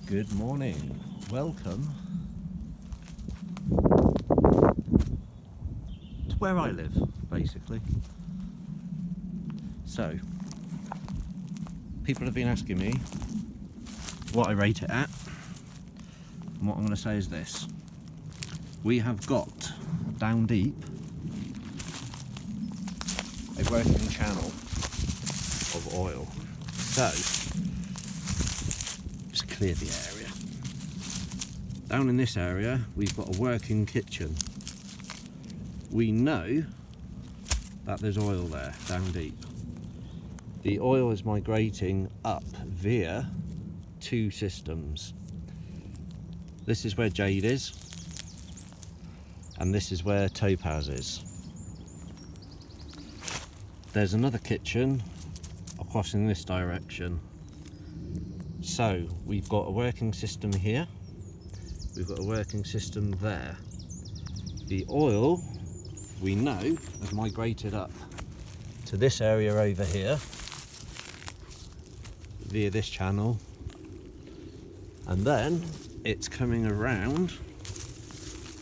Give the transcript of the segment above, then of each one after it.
Good morning. Welcome to where I live, basically. So, people have been asking me what I rate it at, and what I'm going to say is this. We have got down deep a working channel of oil. So, just clear the area. Down in this area, we've got a working kitchen. We know that there's oil there, down deep. The oil is migrating up via two systems. This is where Jade is, and this is where Topaz is. There's another kitchen across in this direction. So we've got a working system here, we've got a working system there. The oil, we know, has migrated up to this area over here via this channel, and then it's coming around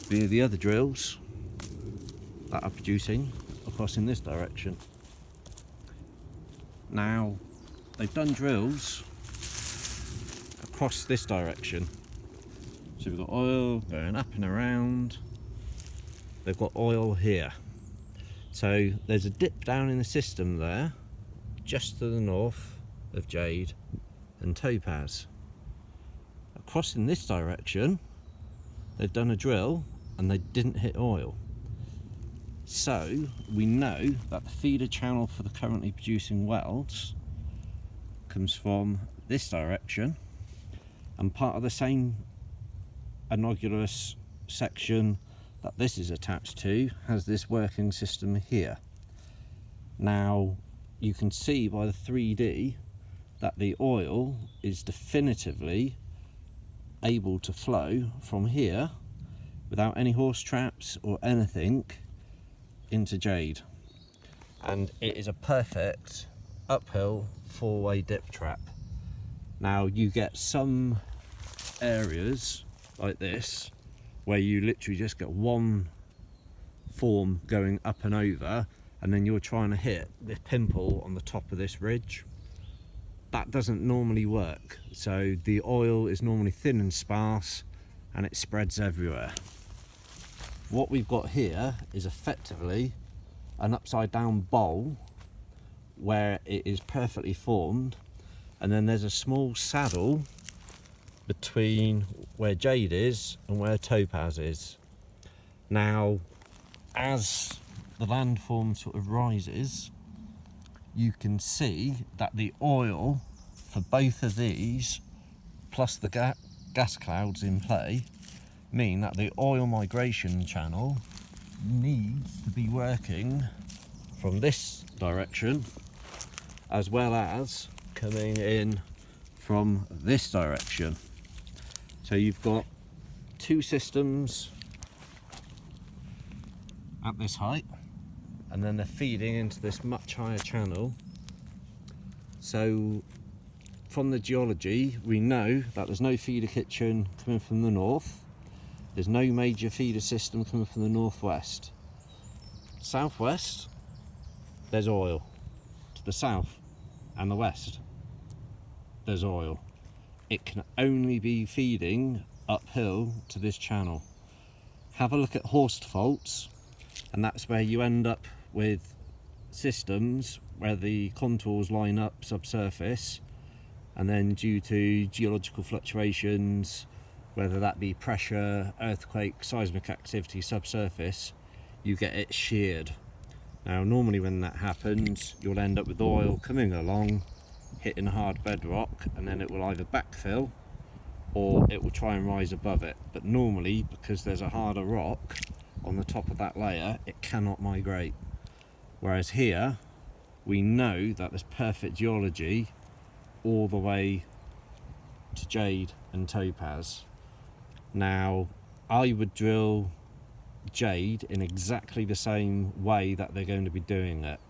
via the other drills that are producing across in this direction. Now, they've done drills across this direction. So we've got oil going up and around. They've got oil here. So there's a dip down in the system there, just to the north of Jade and Topaz. Across in this direction, they've done a drill and they didn't hit oil. So we know that the feeder channel for the currently producing wells comes from this direction, and part of the same anomalous section that this is attached to has this working system here. Now you can see by the 3D that the oil is definitively able to flow from here without any horse traps or anything into Jade, and it is a perfect uphill four-way dip trap. Now you get some areas like this where you literally just get one form going up and over, and then you're trying to hit this pimple on the top of this ridge. That doesn't normally work. So the oil is normally thin and sparse and it spreads everywhere. What we've got here is effectively an upside down bowl where it is perfectly formed, and then there's a small saddle between where Jade is and where Topaz is. Now, as the landform sort of rises, you can see that the oil for both of these, plus the gas clouds in play, mean that the oil migration channel needs to be working from this direction as well as coming in from this direction. So you've got two systems at this height, and then they're feeding into this much higher channel. So from the geology, we know that there's no feeder kitchen coming from the north. There's no major feeder system coming from the northwest. Southwest, there's oil. To the south and the west, there's oil. It can only be feeding uphill to this channel. Have a look at horst faults, and that's where you end up with systems where the contours line up subsurface, and then due to geological fluctuations, whether that be pressure, earthquake, seismic activity, subsurface, you get it sheared. Now normally when that happens, you'll end up with oil coming along, hitting hard bedrock, and then it will either backfill or it will try and rise above it. But normally, because there's a harder rock on the top of that layer, it cannot migrate. Whereas here, we know that there's perfect geology all the way to Jade and Topaz. Now, I would drill Jade in exactly the same way that they're going to be doing it.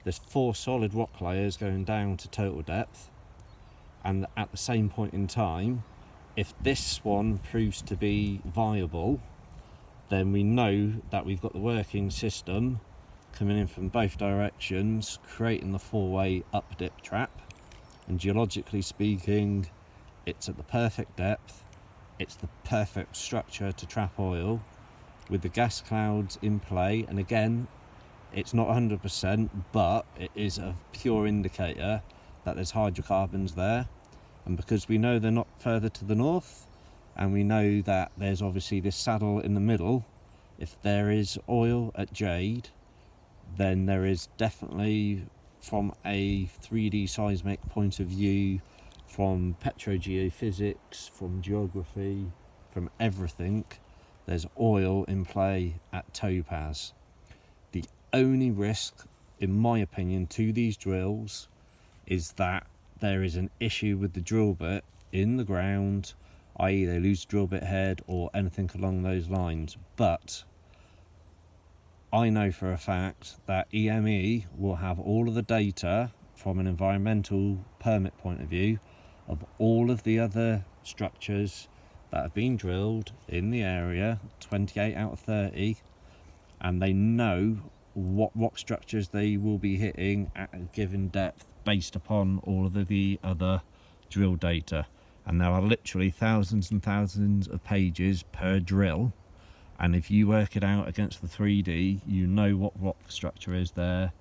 There's 4 solid rock layers going down to total depth, and at the same point in time if this one proves to be viable, then we know that we've got the working system coming in from both directions, creating the four-way up dip trap. And geologically speaking, it's at the perfect depth, it's the perfect structure to trap oil with the gas clouds in play. And again, it's not 100%, but it is a pure indicator that there's hydrocarbons there. And because we know they're not further to the north, and we know that there's obviously this saddle in the middle, if there is oil at Jade, then there is definitely, from a 3D seismic point of view, from petrogeophysics, from geography, from everything, there's oil in play at Topaz. The only risk, in my opinion, to these drills is that there is an issue with the drill bit in the ground, i.e. they lose the drill bit head or anything along those lines. But I know for a fact that EME will have all of the data from an environmental permit point of view of all of the other structures that have been drilled in the area, 28 out of 30, and they know what rock structures they will be hitting at a given depth based upon all of the other drill data. And there are literally thousands and thousands of pages per drill, and if you work it out against the 3D, you know what rock structure is there.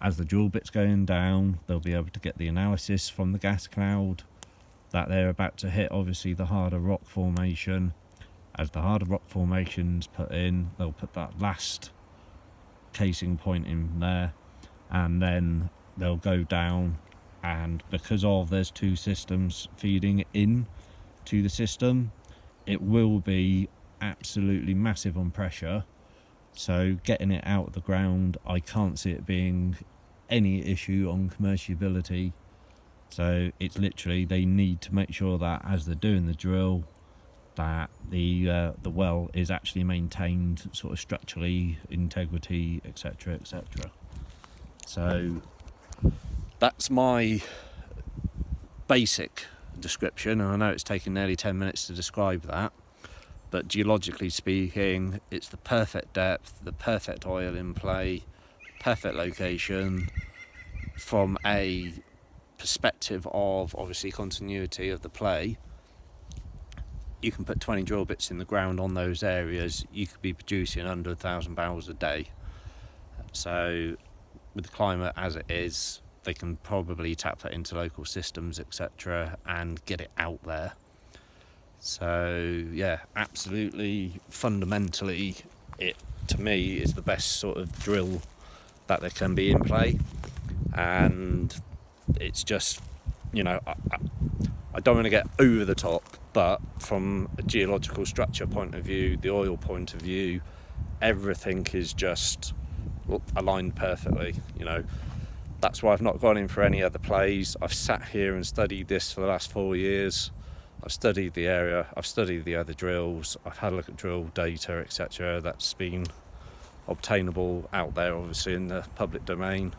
As the drill bit's going down, they'll be able to get the analysis from the gas cloud that they're about to hit, obviously the harder rock formation. As the harder rock formation's put in, they'll put that last casing point in there, and then they'll go down, and because of there's two systems feeding in to the system, it will be absolutely massive on pressure. So getting it out of the ground, I can't see it being any issue on commerciability. So it's literally, they need to make sure that as they're doing the drill, that the well is actually maintained sort of structurally, integrity, etc, etc. So that's my basic description, and I know it's taken nearly 10 minutes to describe that, but geologically speaking, it's the perfect depth, the perfect oil in play, perfect location. From a perspective of obviously continuity of the play, you can put 20 drill bits in the ground on those areas, you could be producing under 1,000 barrels a day. So with the climate as it is, they can probably tap that into local systems, etc, and get it out there. So yeah, absolutely, fundamentally, it to me is the best sort of drill that there can be in play. And it's just, you know, I don't want to get over the top, but from a geological structure point of view, the oil point of view, everything is just aligned perfectly. You know, that's why I've not gone in for any other plays. I've sat here and studied this for the last 4 years. I've studied the area, I've studied the other drills, I've had a look at drill data, etc, that's been obtainable out there, obviously in the public domain.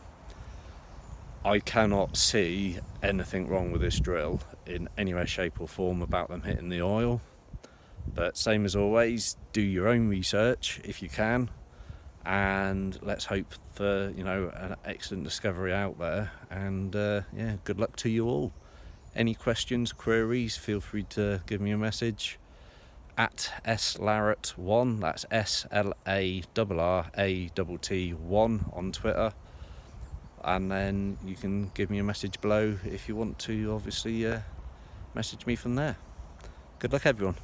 I cannot see anything wrong with this drill in any way, shape or form about them hitting the oil. But same as always, do your own research if you can, and let's hope for, you know, an excellent discovery out there. And yeah, good luck to you all. Any questions, queries, feel free to give me a message at slarratt1, that's SLARRATT1 on Twitter. And then you can give me a message below if you want to, obviously, message me from there. Good luck, everyone.